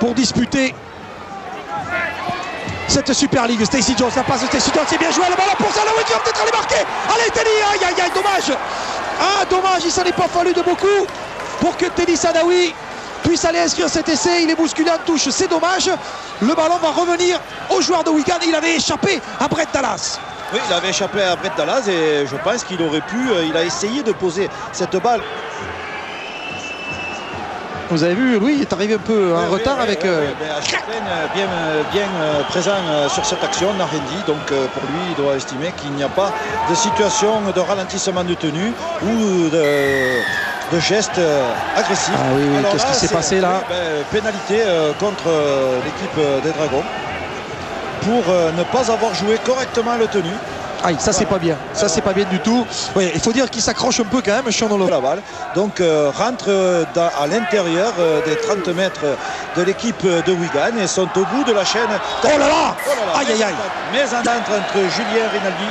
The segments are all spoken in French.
pour disputer cette Super League. Stacey Jones, la passe de Stacey Jones, c'est bien joué, le ballon pour Salawi qui va peut-être aller marquer. Allez Teddy, aïe aïe aïe, dommage. Ah dommage, il s'en est pas fallu de beaucoup pour que Teddy Sadawi puisse aller inscrire cet essai. Il est bousculé en touche, c'est dommage. Le ballon va revenir au joueur de Wigan. Il avait échappé à Brett Dallas. Oui, il avait échappé à Brett Dallas et je pense qu'il aurait pu, il a essayé de poser cette balle. Vous avez vu, Louis est arrivé un peu en retard avec... bien présent sur cette action, n'a rien dit. Donc pour lui, il doit estimer qu'il n'y a pas de situation de ralentissement de tenue ou de gestes agressifs. Ah oui, qu'est-ce qui s'est passé là? Pénalité contre l'équipe des Dragons pour ne pas avoir joué correctement le tenue. Aïe, ça c'est pas bien, ça c'est pas bien du tout. Oui, il faut dire qu'il s'accroche un peu quand même, Sean la balle. Donc rentre à l'intérieur des 30 mètres de l'équipe de Wigan et sont au bout de la chaîne. Oh là là, aïe aïe aïe. Mésentente entre Julien Rinaldi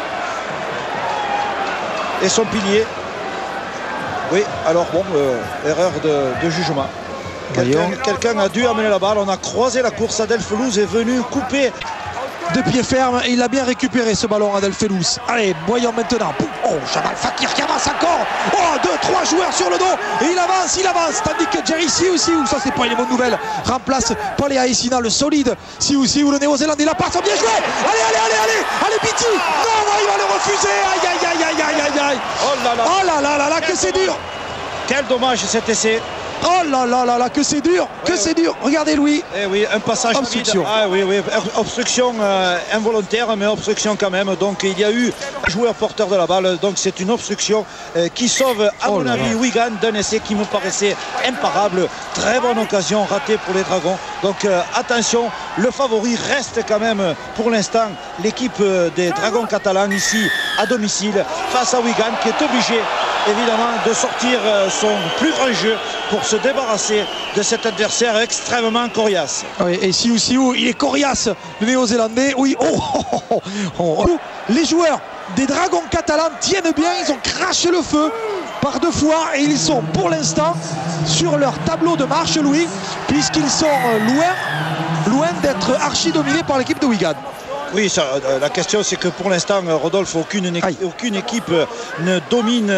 et son pilier. Oui, alors bon, erreur de jugement. Quelqu'un a dû amener la balle, on a croisé la course. Adel Fellouz est venu couper de pied ferme et il a bien récupéré ce ballon, Adel Fellouz. Allez, voyons maintenant. Oh, Jamal Fakir qui avance encore. Oh, 2-3 joueurs sur le dos et il avance. Tandis que Jerry Siou, ça c'est pas une bonne nouvelle, remplace Paul Aïssina, le solide Siou, le néo-zélandais. La passe, bien joué. Allez, Biti. Non, il va le refuser. Aïe. Oh là là, que c'est dur. Quel dommage cet essai. Oh là là, que c'est dur, c'est dur. Regardez Louis. Eh oui, un passage obstruction. Ah oui, obstruction involontaire, mais obstruction quand même. Donc il y a eu un joueur porteur de la balle. Donc c'est une obstruction qui sauve, à mon avis, Wigan d'un essai qui me paraissait imparable. Très bonne occasion ratée pour les Dragons. Donc attention, le favori reste quand même pour l'instant l'équipe des Dragons catalans ici à domicile face à Wigan qui est obligé évidemment de sortir son plus grand jeu pour se débarrasser de cet adversaire extrêmement coriace. Oui, et Siou, il est coriace, le néo-zélandais. Oui, les joueurs des Dragons catalans tiennent bien, ils ont craché le feu par 2 fois et ils sont pour l'instant sur leur tableau de marche, Louis, puisqu'ils sont loin d'être archi dominés par l'équipe de Wigan. Oui, la question c'est que pour l'instant, Rodolphe, aucune équipe ne domine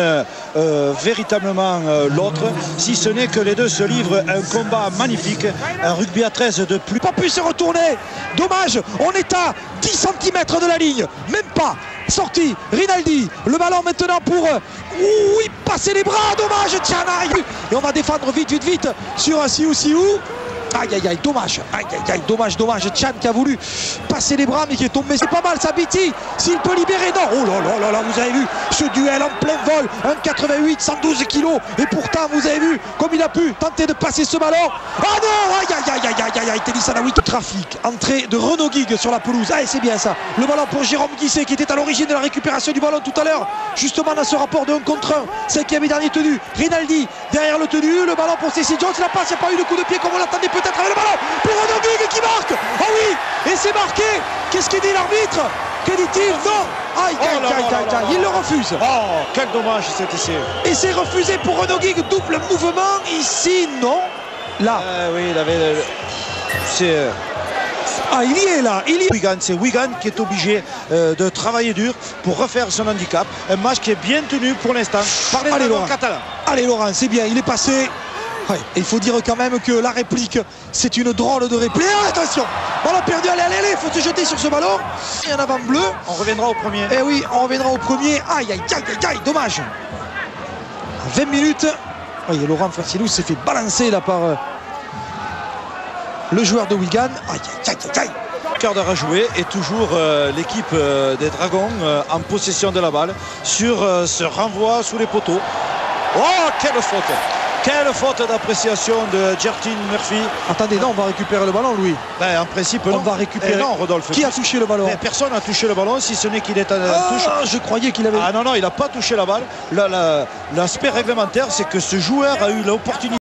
véritablement l'autre, si ce n'est que les deux se livrent un combat magnifique, un rugby à 13 de plus. Pas pu se retourner, dommage, on est à 10 cm de la ligne, même pas. Sorti, Rinaldi, le ballon maintenant pour passer les bras, dommage, Tchanaï. Et on va défendre vite sur un Siou. Aïe, dommage, dommage. Chan qui a voulu passer les bras mais qui est tombé. C'est pas mal ça, Biti. S'il peut libérer, non. Oh là, vous avez vu ce duel en plein vol. 1,88, 112 kilos. Et pourtant, vous avez vu comme il a pu tenter de passer ce ballon. Ah non, aïe, Teddy Sadawi. Trafic, entrée de Renaud Guigue sur la pelouse. Ah, c'est bien ça. Le ballon pour Jérôme Guisset qui était à l'origine de la récupération du ballon tout à l'heure. Justement dans ce rapport de 1 contre 1. 5e et dernier tenu. Rinaldi derrière le tenu. Le ballon pour Stacey Jones. La passe, il n'y a pas eu de coup de pied comme on l'attendait peut-être avec le ballon pour Renaud Guigue qui marque. Oh oui, et c'est marqué. Qu'est-ce qu'il dit l'arbitre? Que dit-il? Non. Aïe, il le refuse. Oh, quel dommage cet essai. Et c'est refusé pour Renaud Guigue. Double mouvement ici, non. Là. Oui, il avait... C'est... il y est là. C'est Wigan qui est obligé de travailler dur pour refaire son handicap. Un match qui est bien tenu pour l'instant par les Dragons catalans. Allez Laurent, c'est bien, il est passé. Ouais, il faut dire quand même que la réplique, c'est une drôle de réplique. Attention, ballon perdu, allez, il faut se jeter sur ce ballon. Et un avant bleu. On reviendra au premier. Eh oui, on reviendra au premier. Aïe, dommage. À 20 minutes. Oui, Laurent Facilou s'est fait balancer là par le joueur de Wigan. Aïe. Quart d'heure à jouer et toujours l'équipe des Dragons en possession de la balle sur ce renvoi sous les poteaux. Oh, quelle faute! Quelle faute d'appréciation de Jertin Murphy. Attendez, non, on va récupérer le ballon, Louis. En principe, non. On va récupérer. Non, Rodolphe. Qui a touché le ballon? Personne n'a touché le ballon, si ce n'est qu'il est en touche. Je croyais qu'il avait... Ah non, il n'a pas touché la balle. L'aspect réglementaire, c'est que ce joueur a eu l'opportunité